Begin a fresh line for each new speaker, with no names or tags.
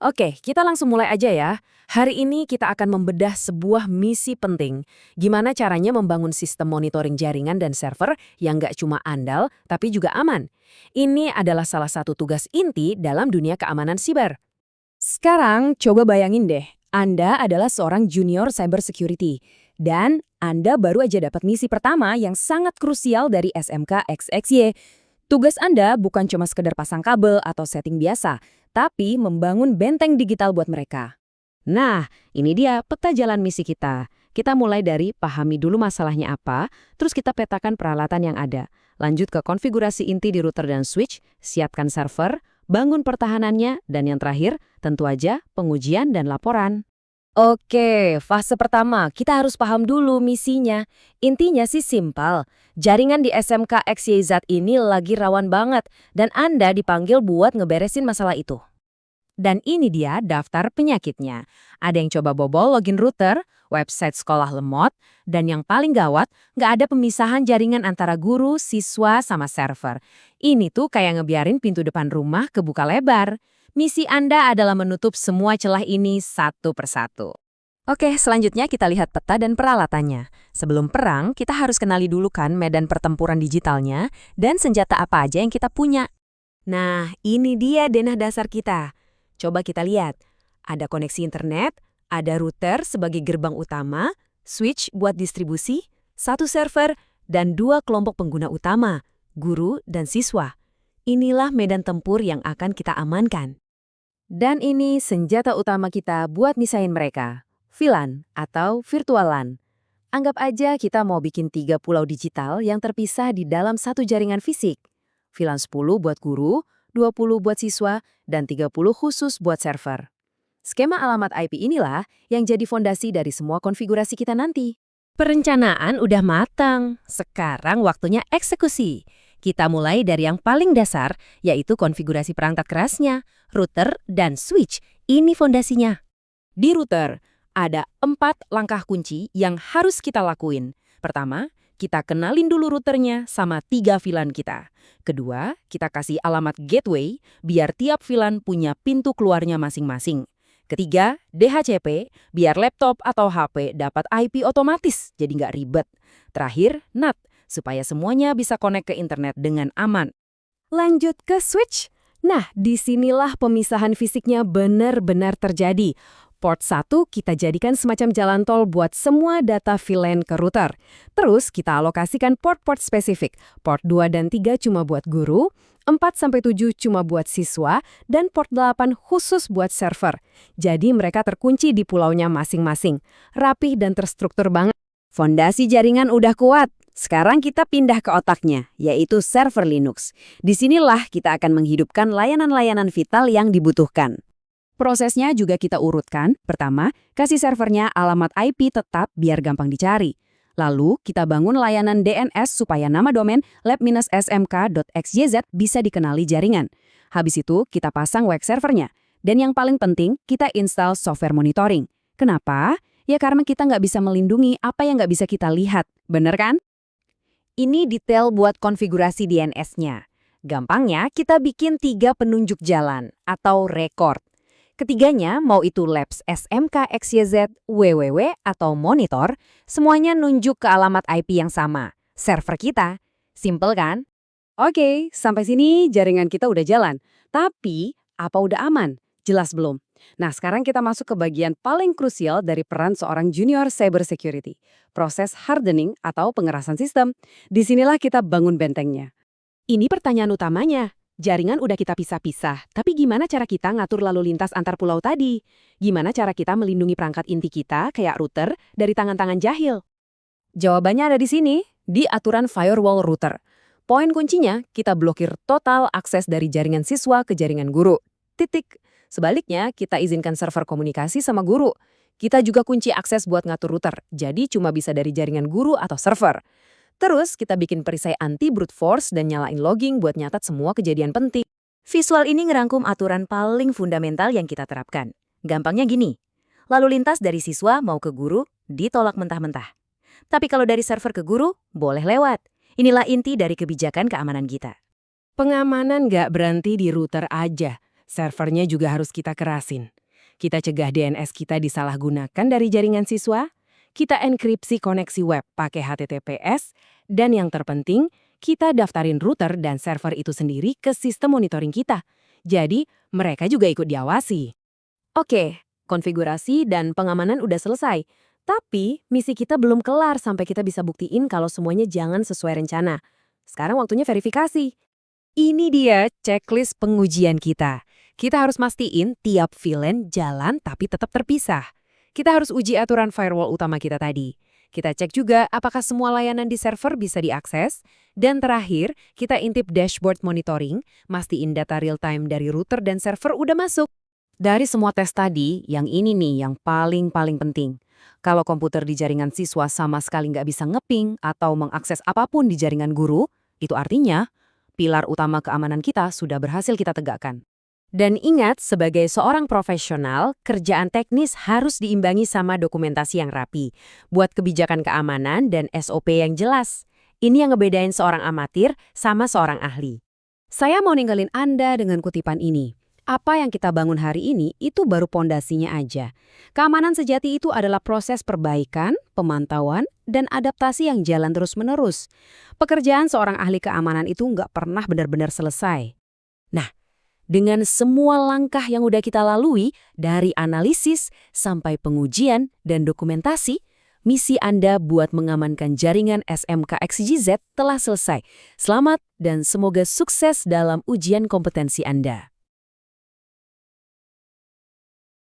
Oke, kita langsung mulai aja ya. Hari ini kita akan membedah sebuah misi penting. Gimana caranya membangun sistem monitoring jaringan dan server yang nggak cuma andal, tapi juga aman. Ini adalah salah satu tugas inti dalam dunia keamanan siber.
Sekarang coba bayangin deh, Anda adalah seorang junior cybersecurity dan Anda baru aja dapat misi pertama yang sangat krusial dari SMK XXY. Tugas Anda bukan cuma sekedar pasang kabel atau setting biasa, tapi membangun benteng digital buat mereka.
Nah, ini dia peta jalan misi kita. Kita mulai dari pahami dulu masalahnya apa, terus kita petakan peralatan yang ada. Lanjut ke konfigurasi inti di router dan switch, siapkan server, bangun pertahanannya, dan yang terakhir, tentu aja pengujian dan laporan.
Oke, fase pertama, kita harus paham dulu misinya. Intinya sih simpel. Jaringan di SMK XYZ ini lagi rawan banget, dan Anda dipanggil buat ngeberesin masalah itu.
Dan ini dia daftar penyakitnya. Ada yang coba bobol login router, website sekolah lemot, dan yang paling gawat, nggak ada pemisahan jaringan antara guru, siswa, sama server. Ini tuh kayak ngebiarin pintu depan rumah kebuka lebar. Misi Anda adalah menutup semua celah ini satu persatu. Oke, selanjutnya kita lihat peta dan peralatannya. Sebelum perang, kita harus kenali dulu kan medan pertempuran digitalnya dan senjata apa aja yang kita punya. Nah, ini dia denah dasar kita. Coba kita lihat. Ada koneksi internet, ada router sebagai gerbang utama, switch buat distribusi, satu server, dan dua kelompok pengguna utama, guru dan siswa. Inilah medan tempur yang akan kita amankan. Dan ini senjata utama kita buat misahin mereka, VLAN atau virtual LAN. Anggap aja kita mau bikin 3 pulau digital yang terpisah di dalam satu jaringan fisik. VLAN 10 buat guru, 20 buat siswa, dan 30 khusus buat server. Skema alamat IP inilah yang jadi fondasi dari semua konfigurasi kita nanti. Perencanaan udah matang, sekarang waktunya eksekusi. Kita mulai dari yang paling dasar, yaitu konfigurasi perangkat kerasnya, router, dan switch. Ini fondasinya. Di router, ada 4 langkah kunci yang harus kita lakuin. Pertama, kita kenalin dulu routernya sama 3 VLAN kita. Kedua, kita kasih alamat gateway, biar tiap VLAN punya pintu keluarnya masing-masing. Ketiga, DHCP, biar laptop atau HP dapat IP otomatis, jadi nggak ribet. Terakhir, NAT, supaya semuanya bisa connect ke internet dengan aman. Lanjut ke switch. Nah, disinilah pemisahan fisiknya benar-benar terjadi. Port 1 kita jadikan semacam jalan tol buat semua data VLAN ke router. Terus kita alokasikan port-port spesifik. Port 2 dan 3 cuma buat guru, 4-7 cuma buat siswa, dan port 8 khusus buat server. Jadi mereka terkunci di pulaunya masing-masing. Rapih dan terstruktur banget. Fondasi jaringan udah kuat. Sekarang kita pindah ke otaknya, yaitu server Linux. Disinilah kita akan menghidupkan layanan-layanan vital yang dibutuhkan. Prosesnya juga kita urutkan. Pertama, kasih servernya alamat IP tetap biar gampang dicari. Lalu, kita bangun layanan DNS supaya nama domain lab-smk.xyz bisa dikenali jaringan. Habis itu, kita pasang web servernya. Dan yang paling penting, kita install software monitoring. Kenapa? Ya karena kita nggak bisa melindungi apa yang nggak bisa kita lihat. Bener kan? Ini detail buat konfigurasi DNS-nya. Gampangnya, kita bikin 3 penunjuk jalan atau record. Ketiganya, mau itu labs SMK XYZ, www, atau monitor, semuanya nunjuk ke alamat IP yang sama, server kita. Simple kan? Oke, sampai sini jaringan kita udah jalan. Tapi, apa udah aman? Jelas belum? Nah, sekarang kita masuk ke bagian paling krusial dari peran seorang junior cybersecurity. Proses hardening atau pengerasan sistem. Disinilah kita bangun bentengnya. Ini pertanyaan utamanya. Jaringan udah kita pisah-pisah, tapi gimana cara kita ngatur lalu lintas antar pulau tadi? Gimana cara kita melindungi perangkat inti kita, kayak router, dari tangan-tangan jahil? Jawabannya ada di sini, di aturan firewall router. Poin kuncinya, kita blokir total akses dari jaringan siswa ke jaringan guru. Titik. Sebaliknya, kita izinkan server komunikasi sama guru. Kita juga kunci akses buat ngatur router, jadi cuma bisa dari jaringan guru atau server. Terus, kita bikin perisai anti brute force dan nyalain logging buat nyatat semua kejadian penting. Visual ini ngerangkum aturan paling fundamental yang kita terapkan. Gampangnya gini, lalu lintas dari siswa mau ke guru, ditolak mentah-mentah. Tapi kalau dari server ke guru, boleh lewat. Inilah inti dari kebijakan keamanan kita. Pengamanan nggak berhenti di router aja.
Servernya juga harus kita kerasin. Kita cegah DNS kita disalahgunakan dari jaringan siswa, kita enkripsi koneksi web pakai HTTPS, dan yang terpenting, kita daftarin router dan server itu sendiri ke sistem monitoring kita. Jadi, mereka juga ikut diawasi. Oke, konfigurasi dan pengamanan udah selesai. Tapi, misi kita belum kelar sampai kita bisa buktiin kalau semuanya jangan sesuai rencana. Sekarang waktunya verifikasi. Ini dia checklist pengujian kita. Kita harus mastiin tiap VLAN jalan tapi tetap terpisah. Kita harus uji aturan firewall utama kita tadi. Kita cek juga apakah semua layanan di server bisa diakses. Dan terakhir, kita intip dashboard monitoring, mastiin data real-time dari router dan server udah masuk. Dari semua tes tadi, yang ini nih yang paling penting. Kalau komputer di jaringan siswa sama sekali nggak bisa ngeping atau mengakses apapun di jaringan guru, itu artinya pilar utama keamanan kita sudah berhasil kita tegakkan. Dan ingat, sebagai seorang profesional, kerjaan teknis harus diimbangi sama dokumentasi yang rapi, buat kebijakan keamanan dan SOP yang jelas. Ini yang ngebedain seorang amatir sama seorang ahli. Saya mau ninggalin Anda dengan kutipan ini. Apa yang kita bangun hari ini itu baru pondasinya aja. Keamanan sejati itu adalah proses perbaikan, pemantauan, dan adaptasi yang jalan terus-menerus. Pekerjaan seorang ahli keamanan itu nggak pernah benar-benar selesai. Nah, dengan semua langkah yang udah kita lalui, dari analisis sampai pengujian dan dokumentasi, misi Anda buat mengamankan jaringan SMK XYZ telah selesai. Selamat dan semoga sukses dalam ujian kompetensi Anda.